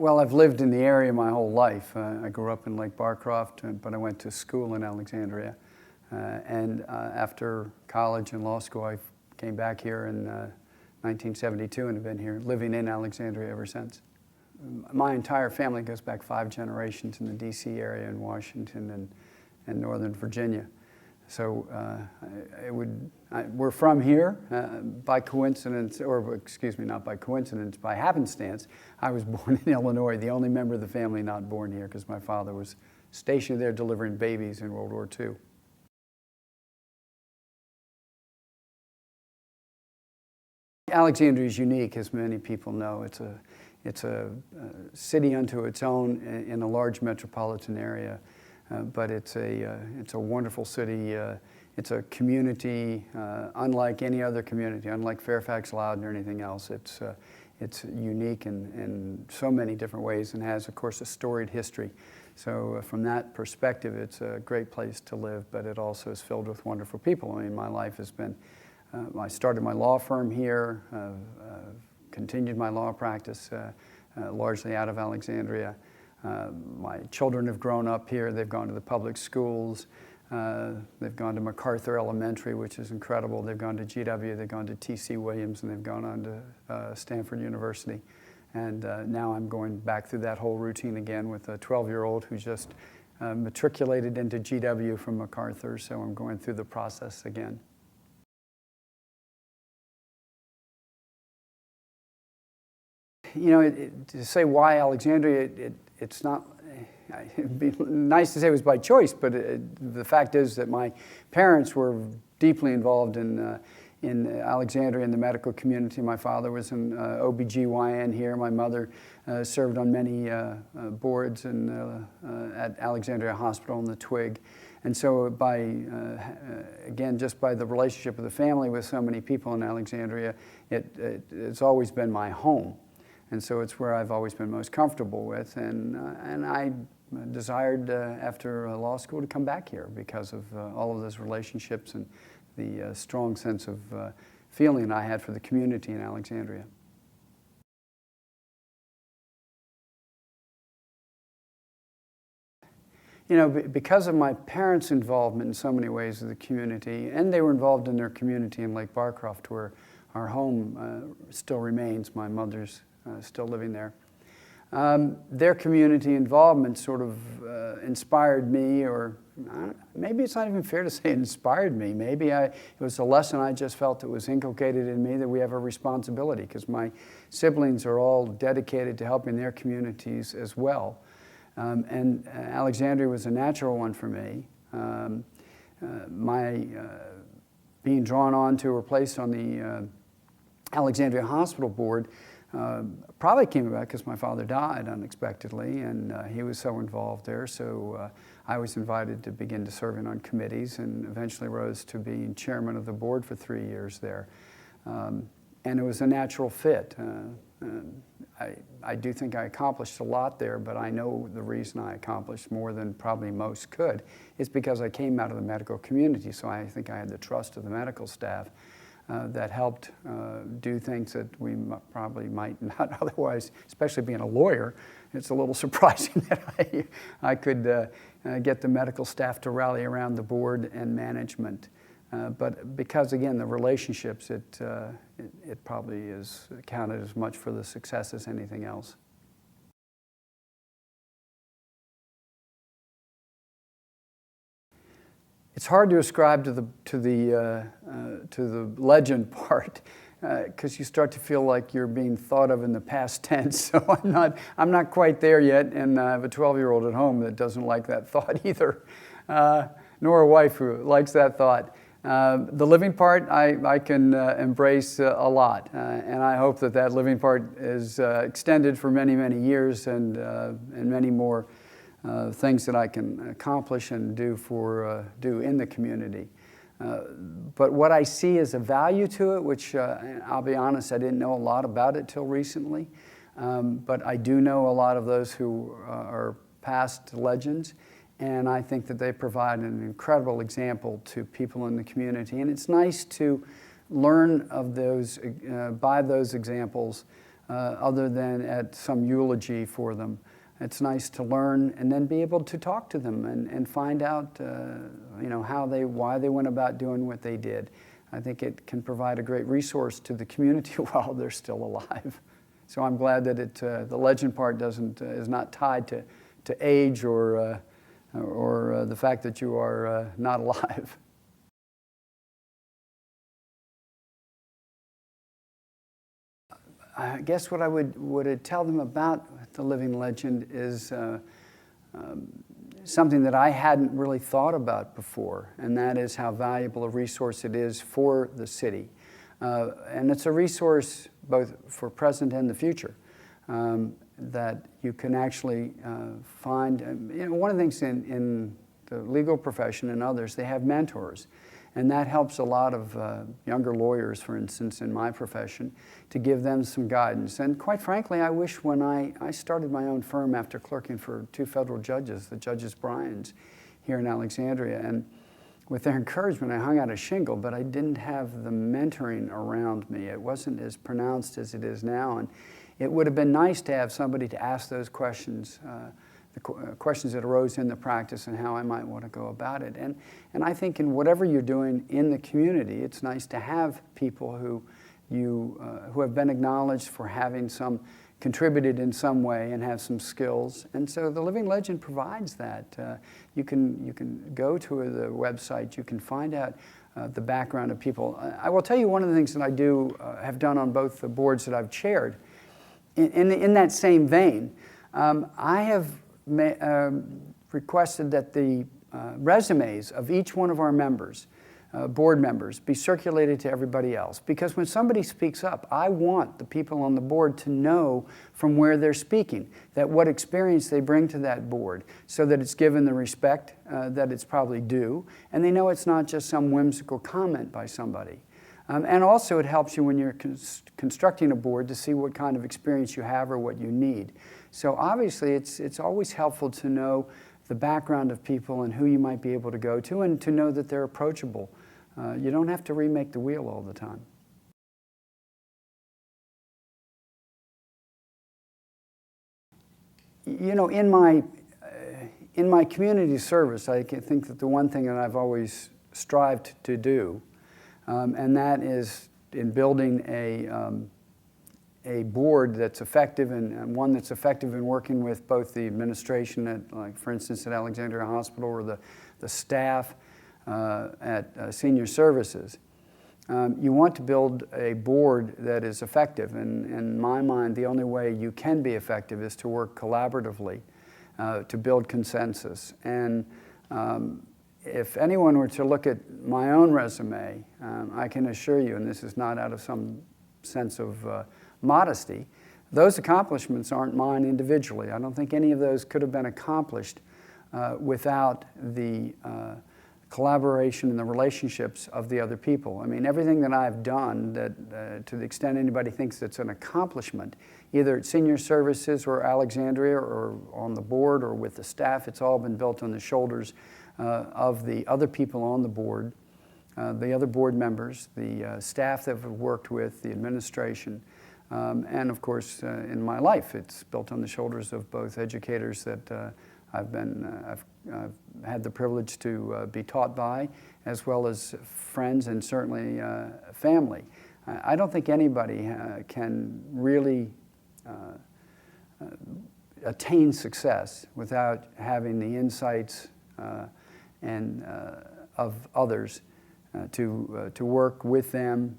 Well, I've lived in the area my whole life. I grew up in Lake Barcroft, but I went to school in Alexandria. After college and law school, I came back here in 1972 and have been here living in Alexandria ever since. My entire family goes back 5 generations in the D.C. area in Washington and Northern Virginia. So we're from here by coincidence, or excuse me, not by coincidence, by happenstance. I was born in Illinois, the only member of the family not born here because my father was stationed there delivering babies in World War II. Alexandria is unique, as many people know. It's a city unto its own in a large metropolitan area. But it's a wonderful city. It's a community unlike any other community, unlike Fairfax, Loudoun, or anything else. It's unique in so many different ways and has, of course, a storied history. So from that perspective, it's a great place to live, but it also is filled with wonderful people. I mean, my life has been, I started my law firm here, continued my law practice largely out of Alexandria. My children have grown up here. They've gone to the public schools. They've gone to MacArthur Elementary, which is incredible. They've gone to GW. They've gone to T.C. Williams, and they've gone on to Stanford University. And now I'm going back through that whole routine again with a 12-year-old who just matriculated into GW from MacArthur. So I'm going through the process again. You know, to say why Alexandria, it's not, it'd be nice to say it was by choice, but the fact is that my parents were deeply involved in Alexandria in the medical community. My father was an OBGYN here. My mother served on many boards at Alexandria Hospital in the Twig. And so again, just by the relationship of the family with so many people in Alexandria, it's always been my home. And so it's where I've always been most comfortable with. And I desired after law school to come back here because of all of those relationships and the strong sense of feeling I had for the community in Alexandria. You know, because of my parents' involvement in so many ways of the community, and they were involved in their community in Lake Barcroft, where our home still remains. My mother's still living there. Their community involvement sort of inspired me, or maybe it's not even fair to say it inspired me. Maybe it was a lesson I just felt that was inculcated in me that we have a responsibility, because my siblings are all dedicated to helping their communities as well. And Alexandria was a natural one for me. My being drawn on to or placed on the Alexandria Hospital Board probably came about because my father died unexpectedly, and he was so involved there. So I was invited to begin to serving on committees, and eventually rose to being chairman of the board for 3 years there. And it was a natural fit. I do think I accomplished a lot there, but I know the reason I accomplished more than probably most could is because I came out of the medical community. So I think I had the trust of the medical staff that helped do things that we probably might not otherwise, especially being a lawyer. It's a little surprising that I could get the medical staff to rally around the board and management. But because, again, the relationships, it probably is counted as much for the success as anything else. It's hard to ascribe to the legend part because you start to feel like you're being thought of in the past tense. So I'm not quite there yet, and I have a 12-year-old at home that doesn't like that thought either, nor a wife who likes that thought. The living part I can embrace a lot, and I hope that living part is extended for many, many years and many more things that I can accomplish and do in the community. But what I see as a value to it, which I'll be honest, I didn't know a lot about it till recently, but I do know a lot of those who are past legends, and I think that they provide an incredible example to people in the community. And it's nice to learn of those, by those examples, other than at some eulogy for them. It's nice to learn and then be able to talk to them and find out why they went about doing what they did. I think it can provide a great resource to the community while they're still alive. So I'm glad that the legend part is not tied to age or the fact that you are not alive. I guess what I would tell them about the living legend is something that I hadn't really thought about before, and that is how valuable a resource it is for the city. And it's a resource both for present and the future that you can actually find. One of the things in the legal profession and others, they have mentors. And that helps a lot of younger lawyers, for instance, in my profession, to give them some guidance. And quite frankly, I wish when I started my own firm after clerking for 2 federal judges, the Judges Bryans here in Alexandria, and with their encouragement, I hung out a shingle, but I didn't have the mentoring around me. It wasn't as pronounced as it is now, and it would have been nice to have somebody to ask those questions, the questions that arose in the practice and how I might want to go about it. And I think in whatever you're doing in the community, it's nice to have people who have been acknowledged for having contributed in some way and have some skills. And so the Living Legend provides that. You can go to the website, you can find out the background of people. I will tell you one of the things that I have done on both the boards that I've chaired. In that same vein, I have requested that the resumes of each one of our members, board members, be circulated to everybody else. Because when somebody speaks up, I want the people on the board to know from where they're speaking, that what experience they bring to that board, so that it's given the respect that it's probably due, and they know it's not just some whimsical comment by somebody. And also it helps you when you're constructing a board to see what kind of experience you have or what you need. So obviously it's always helpful to know the background of people and who you might be able to go to, and to know that they're approachable. You don't have to remake the wheel all the time. In my community service, I think that the one thing that I've always strived to do, and that is in building a board that's effective and one that's effective in working with both the administration at, like for instance, at Alexandria Hospital, or the staff at Senior Services. You want to build a board that is effective, and in my mind, the only way you can be effective is to work collaboratively to build consensus. And if anyone were to look at my own resume, I can assure you, and this is not out of some sense of modesty, those accomplishments aren't mine individually. I don't think any of those could have been accomplished without the collaboration and the relationships of the other people. I mean, everything that I've done, that to the extent anybody thinks it's an accomplishment, either at Senior Services or Alexandria or on the board or with the staff, it's all been built on the shoulders of the other people on the board, the other board members, the staff that we've worked with, the administration, and of course in my life it's built on the shoulders of both educators that I've had the privilege to be taught by, as well as friends and certainly family. I don't think anybody can really attain success without having the insights of others to work with them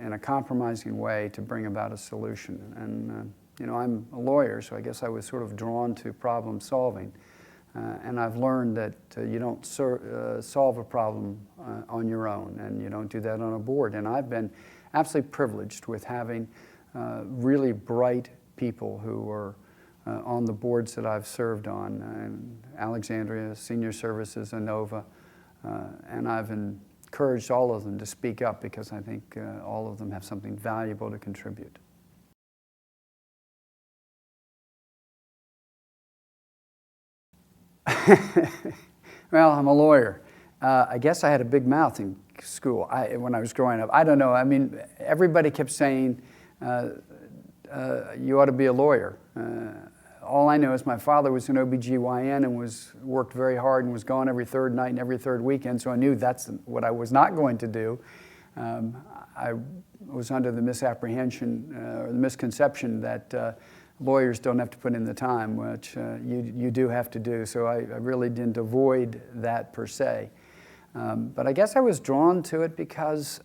in a compromising way to bring about a solution. And I'm a lawyer, so I guess I was sort of drawn to problem solving. And I've learned that you don't solve a problem on your own, and you don't do that on a board. And I've been absolutely privileged with having really bright people who are on the boards that I've served on, Alexandria, Senior Services, ANOVA, and I've encouraged all of them to speak up because I think all of them have something valuable to contribute. Well, I'm a lawyer. I guess I had a big mouth in school when I was growing up. I don't know. I mean, everybody kept saying you ought to be a lawyer. All I know is my father was an OBGYN and worked very hard and was gone every third night and every third weekend, so I knew that's what I was not going to do. I was under the misapprehension or the misconception that lawyers don't have to put in the time, which you do have to do, so I really didn't avoid that per se. But I guess I was drawn to it because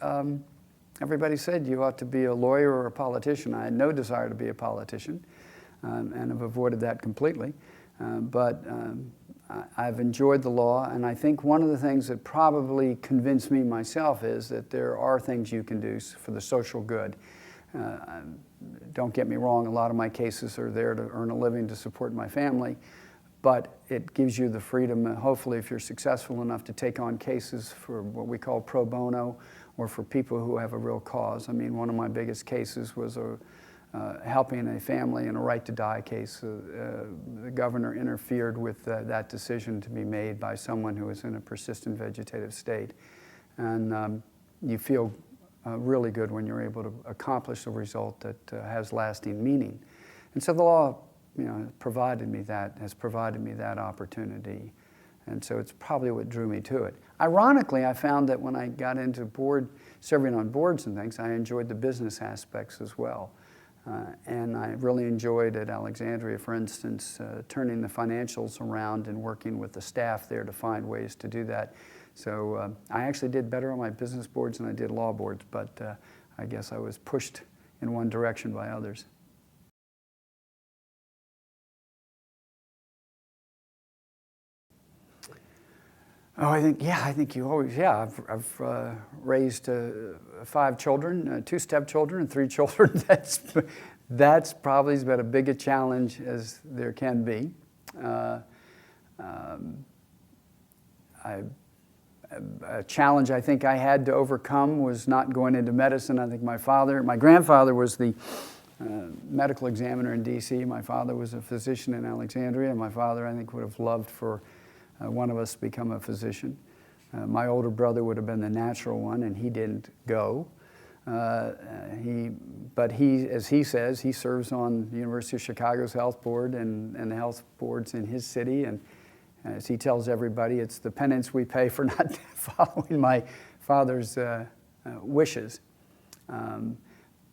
everybody said you ought to be a lawyer or a politician. I had no desire to be a politician. And have avoided that completely. But I've enjoyed the law, and I think one of the things that probably convinced me myself is that there are things you can do for the social good. Don't get me wrong, a lot of my cases are there to earn a living to support my family, but it gives you the freedom, hopefully if you're successful enough, to take on cases for what we call pro bono, or for people who have a real cause. I mean, one of my biggest cases was helping a family in a right-to-die case. The governor interfered with that decision to be made by someone who was in a persistent vegetative state. And you feel really good when you're able to accomplish a result that has lasting meaning. And so the law, has provided me that opportunity. And so it's probably what drew me to it. Ironically, I found that when I got into serving on boards and things, I enjoyed the business aspects as well. And I really enjoyed at Alexandria, for instance, turning the financials around and working with the staff there to find ways to do that. So I actually did better on my business boards than I did law boards, but I guess I was pushed in one direction by others. Oh, I think you always, I've raised 5 children, 2 stepchildren and 3 children. That's probably about as big a challenge as there can be. A challenge I think I had to overcome was not going into medicine. I think my grandfather was the medical examiner in D.C. My father was a physician in Alexandria. My father, I think, would have loved for one of us to become a physician. My older brother would have been the natural one, and he didn't go. But as he says, he serves on the University of Chicago's health board and the health boards in his city. And as he tells everybody, it's the penance we pay for not following my father's wishes.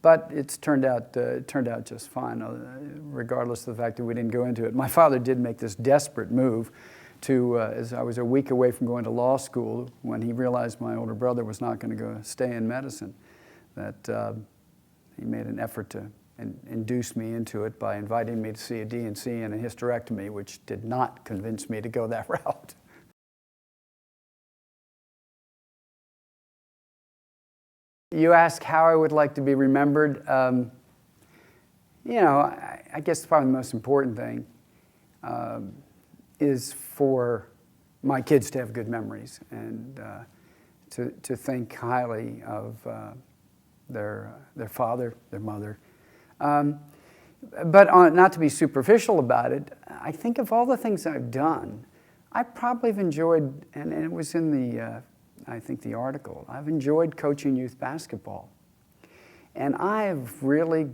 But it's turned out just fine, regardless of the fact that we didn't go into it. My father did make this desperate move as I was a week away from going to law school when he realized my older brother was not going to go stay in medicine, that he made an effort to induce me into it by inviting me to see a D&C and a hysterectomy, which did not convince me to go that route. You ask how I would like to be remembered. I guess probably the most important thing is for my kids to have good memories and to think highly of their father, their mother. But not to be superficial about it, I think of all the things I've done, I probably have enjoyed, and it was in the article, I've enjoyed coaching youth basketball. And I've really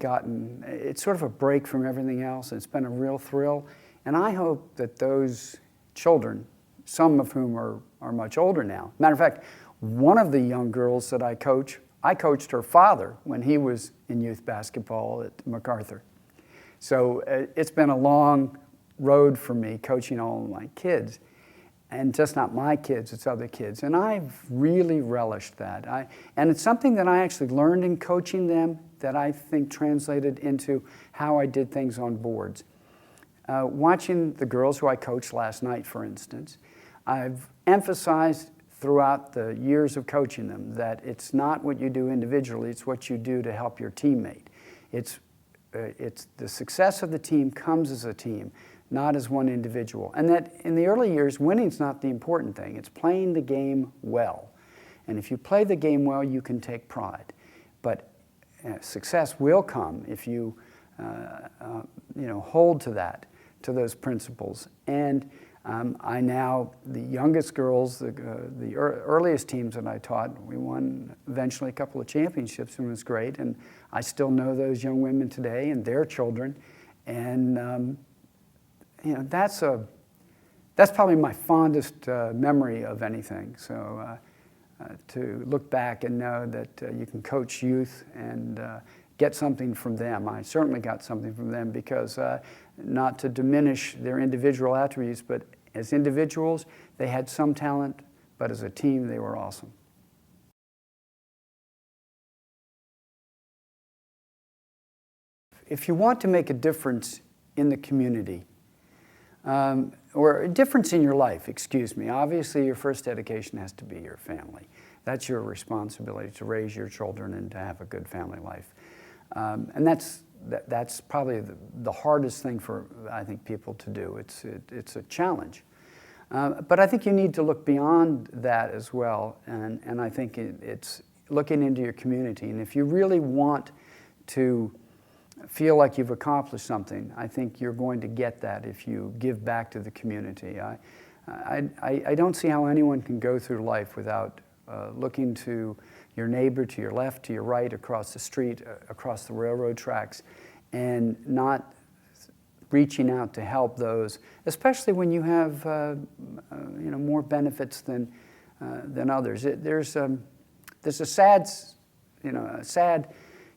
it's sort of a break from everything else. It's been a real thrill. And I hope that those children, some of whom are much older now. Matter of fact, one of the young girls that I coached her father when he was in youth basketball at MacArthur. So it's been a long road for me coaching all of my kids. And just not my kids, it's other kids. And I've really relished that. And it's something that I actually learned in coaching them that I think translated into how I did things on boards. Watching the girls who I coached last night, for instance, I've emphasized throughout the years of coaching them that it's not what you do individually, it's what you do to help your teammate. It's the success of the team comes as a team, not as one individual. And that in the early years, winning's not the important thing. It's playing the game well. And if you play the game well, you can take pride. But success will come if you hold to those principles. And The youngest girls, the earliest teams that I taught, we won eventually a couple of championships, and it was great. And I still know those young women today and their children. And that's probably my fondest memory of anything. So to look back and know that you can coach youth and get something from them. I certainly got something from them because not to diminish their individual attributes, but as individuals, they had some talent, but as a team, they were awesome. If you want to make a difference in the community, or a difference in your life, excuse me, obviously your first dedication has to be your family. That's your responsibility, to raise your children and to have a good family life. And that's probably the hardest thing for, I think, people to do. It's a challenge. But I think you need to look beyond that as well, and I think it's looking into your community. And if you really want to feel like you've accomplished something, I think you're going to get that if you give back to the community. I don't see how anyone can go through life without looking to your neighbor, to your left, to your right, across the street, across the railroad tracks, and not reaching out to help those, especially when you have more benefits than others. There's a sad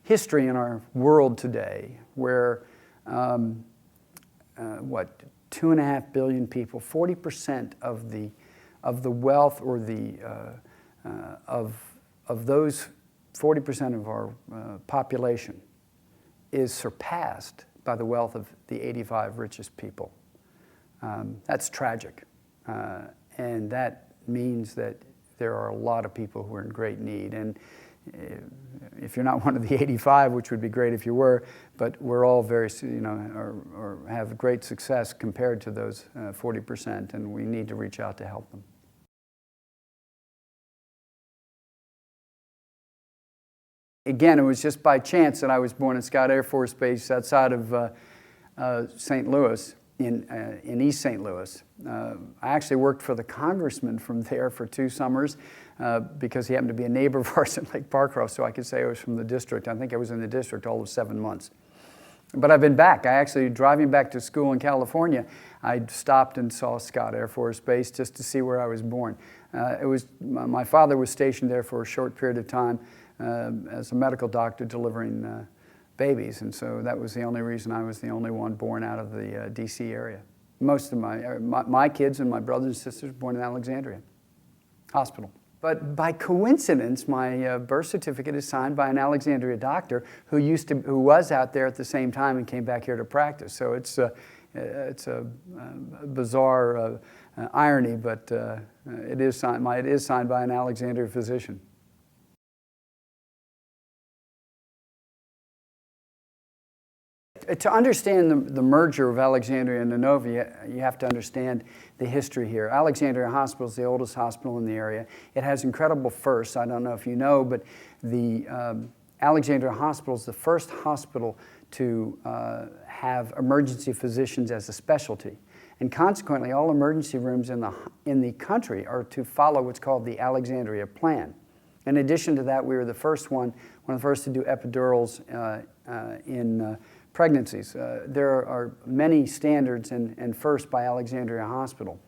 history in our world today where 2.5 billion people, 40% of the wealth or of those 40% of our population is surpassed by the wealth of the 85 richest people. That's tragic. And that means that there are a lot of people who are in great need. And if you're not one of the 85, which would be great if you were, but we're all very, or have great success compared to those 40%, and we need to reach out to help them. Again, it was just by chance that I was born at Scott Air Force Base outside of St. Louis, in East St. Louis. I actually worked for the congressman from there for 2 summers because he happened to be a neighbor of ours in Lake Parkcroft, so I could say I was from the district. I think I was in the district all of 7 months. But I've been back. Driving back to school in California, I stopped and saw Scott Air Force Base just to see where I was born. My father was stationed there for a short period of time as a medical doctor delivering babies, and so that was the only reason I was the only one born out of the D.C. area. Most of my kids and my brothers and sisters were born in Alexandria Hospital. But by coincidence, my birth certificate is signed by an Alexandria doctor who was out there at the same time and came back here to practice. So it's a bizarre irony, but it is signed by an Alexandria physician. To understand the merger of Alexandria and Nenova, you have to understand the history here. Alexandria Hospital is the oldest hospital in the area. It has incredible firsts. I don't know if you know, but the Alexandria Hospital is the first hospital to have emergency physicians as a specialty. And consequently, all emergency rooms in the country are to follow what's called the Alexandria Plan. In addition to that, we were one of the first to do epidurals in pregnancies. There are many standards and firsts by Alexandria Hospital.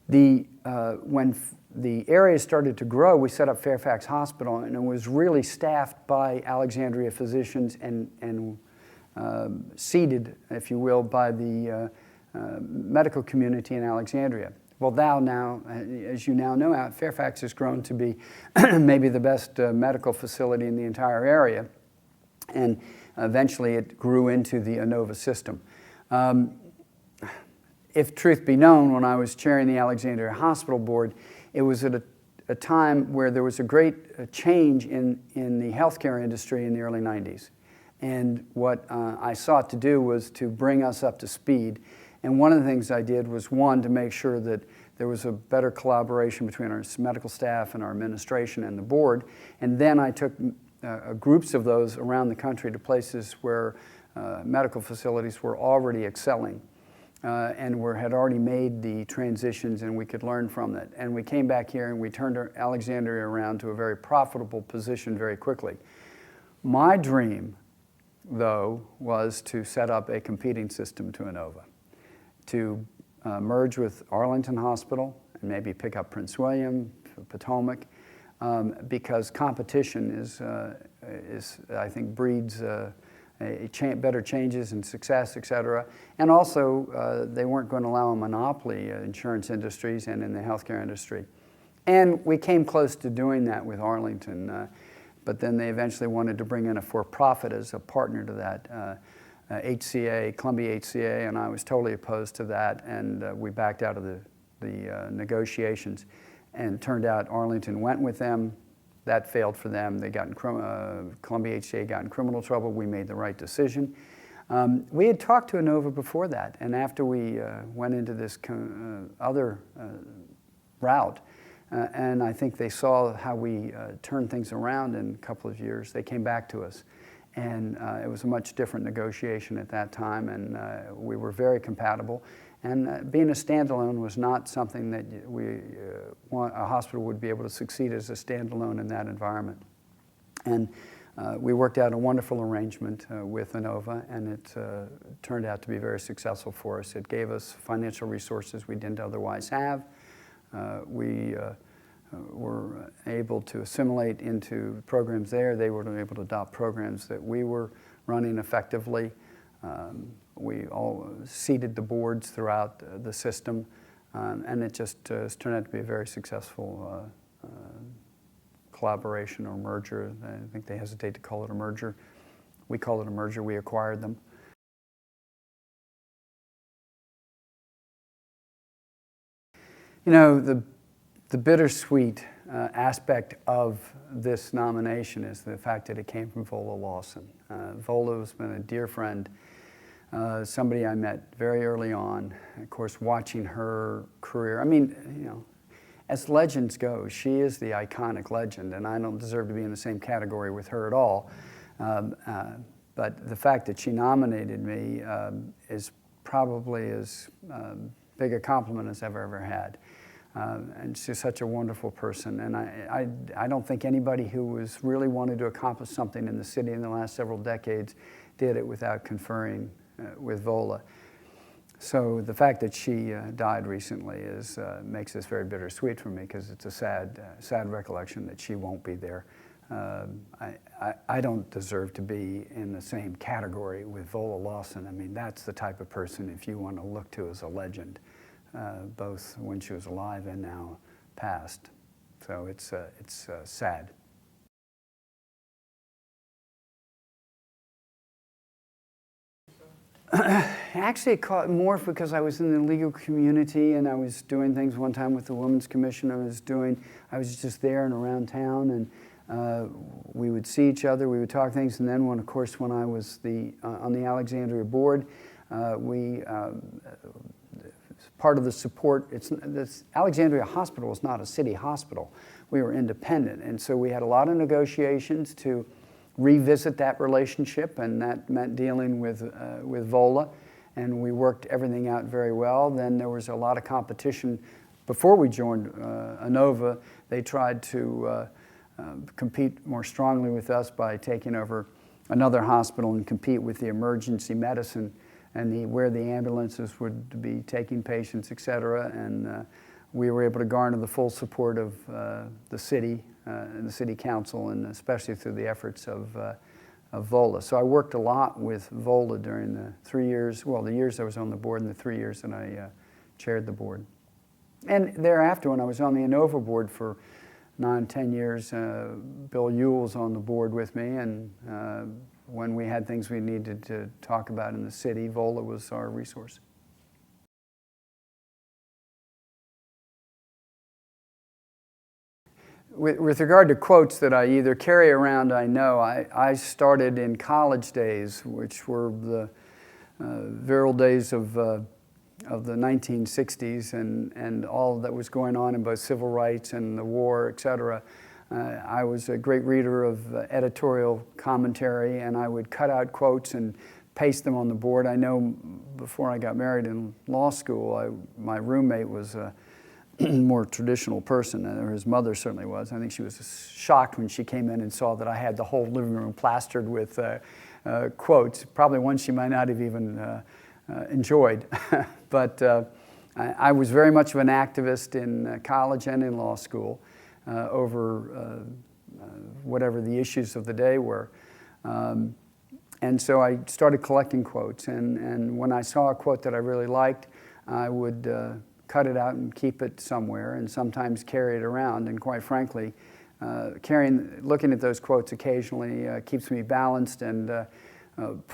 When the area started to grow, we set up Fairfax Hospital, and it was really staffed by Alexandria physicians and seated, if you will, by the medical community in Alexandria. Well, now, as you now know, Fairfax has grown to be maybe the best medical facility in the entire area, and eventually it grew into the Nenova system. If truth be known, when I was chairing the Alexandria Hospital Board, it was at a time where there was a great change in the healthcare industry in the early 90s. And what I sought to do was to bring us up to speed. And one of the things I did was, one, to make sure that there was a better collaboration between our medical staff and our administration and the board. And then I took groups of those around the country to places where medical facilities were already excelling. and had already made the transitions, and we could learn from it. And we came back here and we turned Alexandria around to a very profitable position very quickly. My dream, though, was to set up a competing system to Inova, to merge with Arlington Hospital and maybe pick up Prince William, Potomac, because competition is I think, breeds better changes and success, et cetera. And also, they weren't going to allow a monopoly in insurance industries and in the healthcare industry. And we came close to doing that with Arlington, but then they eventually wanted to bring in a for-profit as a partner to that, HCA, Columbia HCA, and I was totally opposed to that, and we backed out of the negotiations. And turned out Arlington went with them. That failed for them. They got in Columbia HCA got in criminal trouble. We made the right decision. We had talked to Inova before that, and after we went into this other route, and I think they saw how we turned things around in a couple of years, they came back to us. And it was a much different negotiation at that time, and we were very compatible. And being a standalone was not something that a hospital would be able to succeed as a standalone in that environment. And we worked out a wonderful arrangement with Inova, and it turned out to be very successful for us. It gave us financial resources we didn't otherwise have. We were able to assimilate into programs there. They were able to adopt programs that we were running effectively. We all seeded the boards throughout the system, and it just turned out to be a very successful collaboration or merger. I think they hesitate to call it a merger. We call it a merger. We acquired them. You know, the bittersweet aspect of this nomination is the fact that it came from Vola Lawson. Vola has been a dear friend, somebody I met very early on. Of course, watching her career. I mean, you know, as legends go, she is the iconic legend, and I don't deserve to be in the same category with her at all. But the fact that she nominated me is probably as big a compliment as I've ever had. And she's such a wonderful person, and I don't think anybody who was really wanted to accomplish something in the city in the last several decades did it without conferring with Vola. So the fact that she died recently makes this very bittersweet for me, because it's a sad recollection that she won't be there. I don't deserve to be in the same category with Vola Lawson. I mean, that's the type of person, if you want to look to as a legend, both when she was alive and now passed. So it's sad. Actually, it caught more because I was in the legal community and I was doing things one time with the Women's Commission. I was just there and around town, and we would see each other, we would talk things, and then when I was on the Alexandria board, part of the support, this Alexandria Hospital was not a city hospital. We were independent, and so we had a lot of negotiations to revisit that relationship, and that meant dealing with Vola, and we worked everything out very well. Then there was a lot of competition. Before we joined Inova, they tried to compete more strongly with us by taking over another hospital and compete with the emergency medicine and where the ambulances would be taking patients, et cetera. And we were able to garner the full support of the city and the city council, and especially through the efforts of Vola. So I worked a lot with Vola during the 3 years, well, the years I was on the board and the 3 years that I chaired the board. And thereafter, when I was on the Inova board for 9, 10 years, Bill Ewell was on the board with me, and when we had things we needed to talk about in the city, Vola was our resource. With regard to quotes that I either carry around, I started in college days, which were the virile days of the 1960s and all that was going on in both civil rights and the war, et cetera. I was a great reader of editorial commentary, and I would cut out quotes and paste them on the board. I know before I got married in law school, my roommate was a more traditional person, or his mother certainly was. I think she was shocked when she came in and saw that I had the whole living room plastered with quotes, probably ones she might not have even enjoyed. But I was very much of an activist in college and in law school over whatever the issues of the day were. And so I started collecting quotes, and when I saw a quote that I really liked, I would cut it out and keep it somewhere, and sometimes carry it around. And quite frankly, looking at those quotes occasionally keeps me balanced and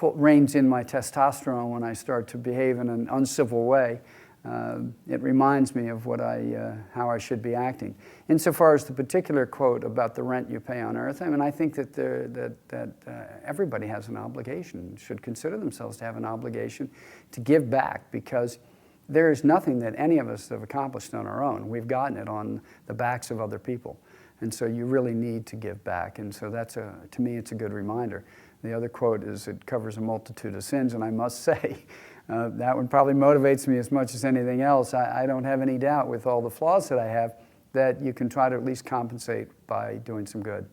reins in my testosterone when I start to behave in an uncivil way. It reminds me of how I should be acting. Insofar as the particular quote about the rent you pay on earth, I mean, I think that everybody has an obligation, should consider themselves to have an obligation to give back, because there is nothing that any of us have accomplished on our own. We've gotten it on the backs of other people. And so you really need to give back. And so to me, it's a good reminder. The other quote is, it covers a multitude of sins, and I must say, that one probably motivates me as much as anything else. I don't have any doubt, with all the flaws that I have, that you can try to at least compensate by doing some good.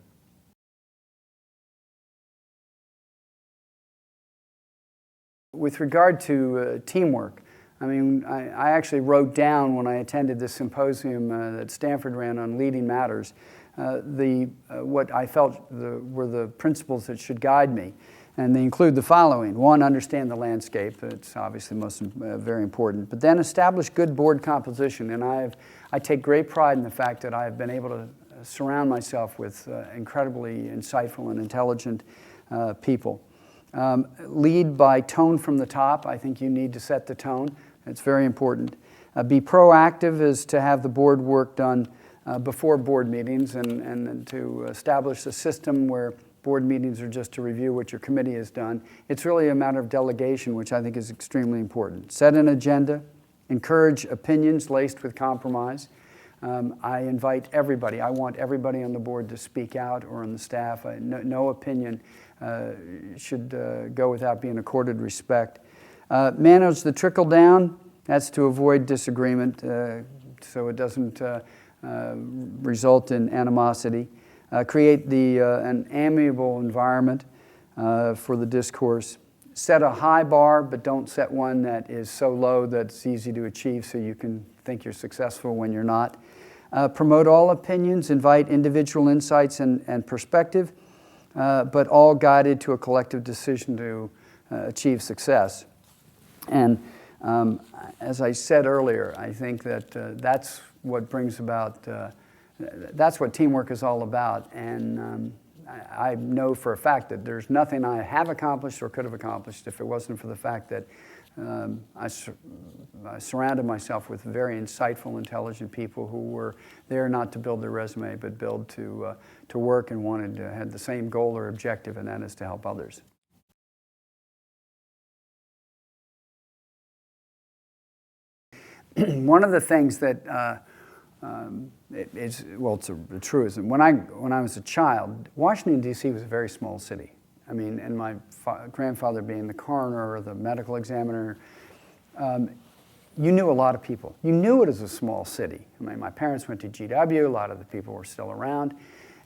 With regard to teamwork, I mean, I actually wrote down when I attended this symposium that Stanford ran on leading matters, what I felt were the principles that should guide me. And they include the following. One, understand the landscape. It's obviously very important. But then establish good board composition. And I take great pride in the fact that I have been able to surround myself with incredibly insightful and intelligent people. Lead by tone from the top. I think you need to set the tone. It's very important. Be proactive is to have the board work done before board meetings, and to establish a system where board meetings are just to review what your committee has done. It's really a matter of delegation, which I think is extremely important. Set an agenda. Encourage opinions laced with compromise. I invite everybody. I want everybody on the board to speak out, or on the staff. No opinion should go without being accorded respect. Manage the trickle down. That's to avoid disagreement, so it doesn't result in animosity. Create an amiable environment for the discourse. Set a high bar, but don't set one that is so low that it's easy to achieve, so you can think you're successful when you're not. Promote all opinions. Invite individual insights and perspective, but all guided to a collective decision to achieve success. And as I said earlier, I think that that's what brings about, that's what teamwork is all about. And I know for a fact that there's nothing I have accomplished or could have accomplished if it wasn't for the fact that I surrounded myself with very insightful, intelligent people who were there not to build their resume, but build to work, and had the same goal or objective, and that is to help others. One of the things that it's a truism. When I was a child, Washington, D.C. was a very small city. I mean, and my grandfather being the coroner or the medical examiner, you knew a lot of people. You knew it as a small city. I mean, my parents went to GW. A lot of the people were still around.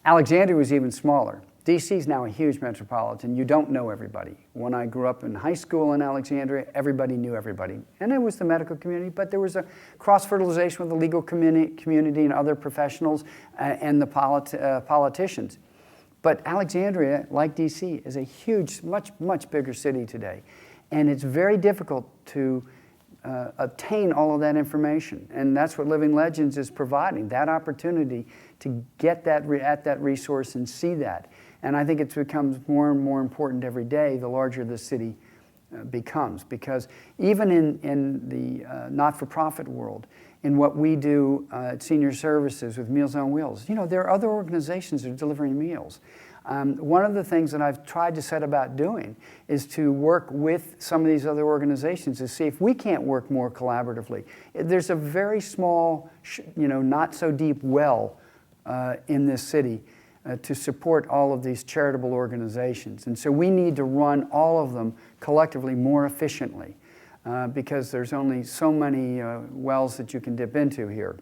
Alexandria was even smaller. D.C. is now a huge metropolitan. You don't know everybody. When I grew up in high school in Alexandria, everybody knew everybody. And it was the medical community, but there was a cross-fertilization with the legal community and other professionals and the politicians. But Alexandria, like D.C., is a huge, much bigger city today. And it's very difficult to obtain all of that information. And that's what Living Legends is providing, that opportunity to get that at that resource and see that. And I think it becomes more and more important every day the larger the city becomes. Because even in the not-for-profit world, in what we do at Senior Services with Meals on Wheels, there are other organizations that are delivering meals. One of the things that I've tried to set about doing is to work with some of these other organizations to see if we can't work more collaboratively. There's a very small, not so deep well in this city to support all of these charitable organizations. And so we need to run all of them collectively more efficiently. because there's only so many wells that you can dip into here.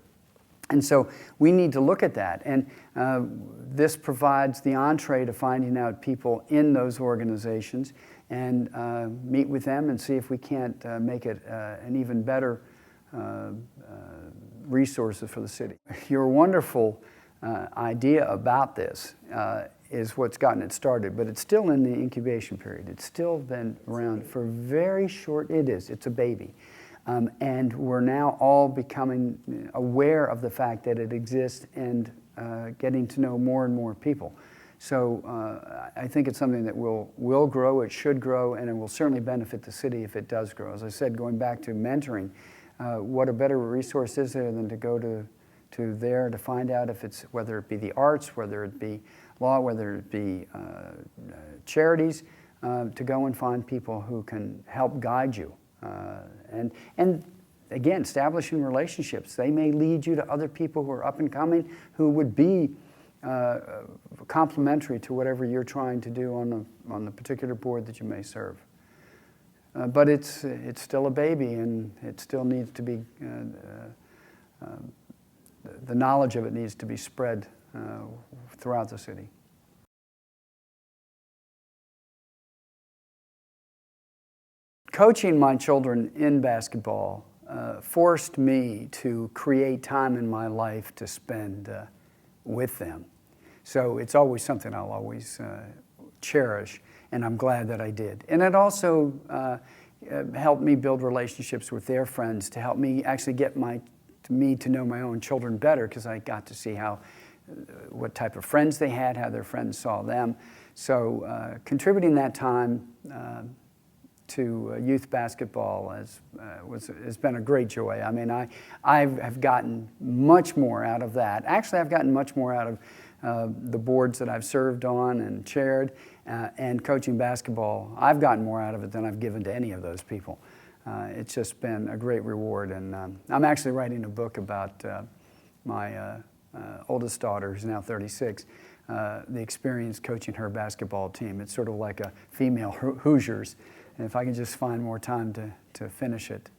And so we need to look at that. And this provides the entree to finding out people in those organizations and meet with them and see if we can't make it an even better resources for the city. Your wonderful idea about this is what's gotten it started, but it's still in the incubation period. It's still been around for very short, it's a baby. And we're now all becoming aware of the fact that it exists and getting to know more and more people. So I think it's something that will grow, it should grow, and it will certainly benefit the city if it does grow. As I said, going back to mentoring, what a better resource is there than to go to there to find out if it's, whether it be the arts, whether it be law, whether it be charities, to go and find people who can help guide you. And again, establishing relationships. They may lead you to other people who are up and coming who would be complementary to whatever you're trying to do on the particular board that you may serve. But it's still a baby, and it still needs to be, the knowledge of it needs to be spread throughout the city. Coaching my children in basketball forced me to create time in my life to spend with them. So it's always something I'll always cherish, and I'm glad that I did. And it also helped me build relationships with their friends to help me actually get me to know my own children better, because I got to see what type of friends they had, how their friends saw them. So contributing that time to youth basketball has been a great joy. I mean, I have gotten much more out of that. Actually, I've gotten much more out of the boards that I've served on and chaired, and coaching basketball. I've gotten more out of it than I've given to any of those people. It's just been a great reward, and I'm actually writing a book about my oldest daughter, who's now 36, the experience coaching her basketball team. It's sort of like a female Hoosiers. And if I can just find more time to finish it,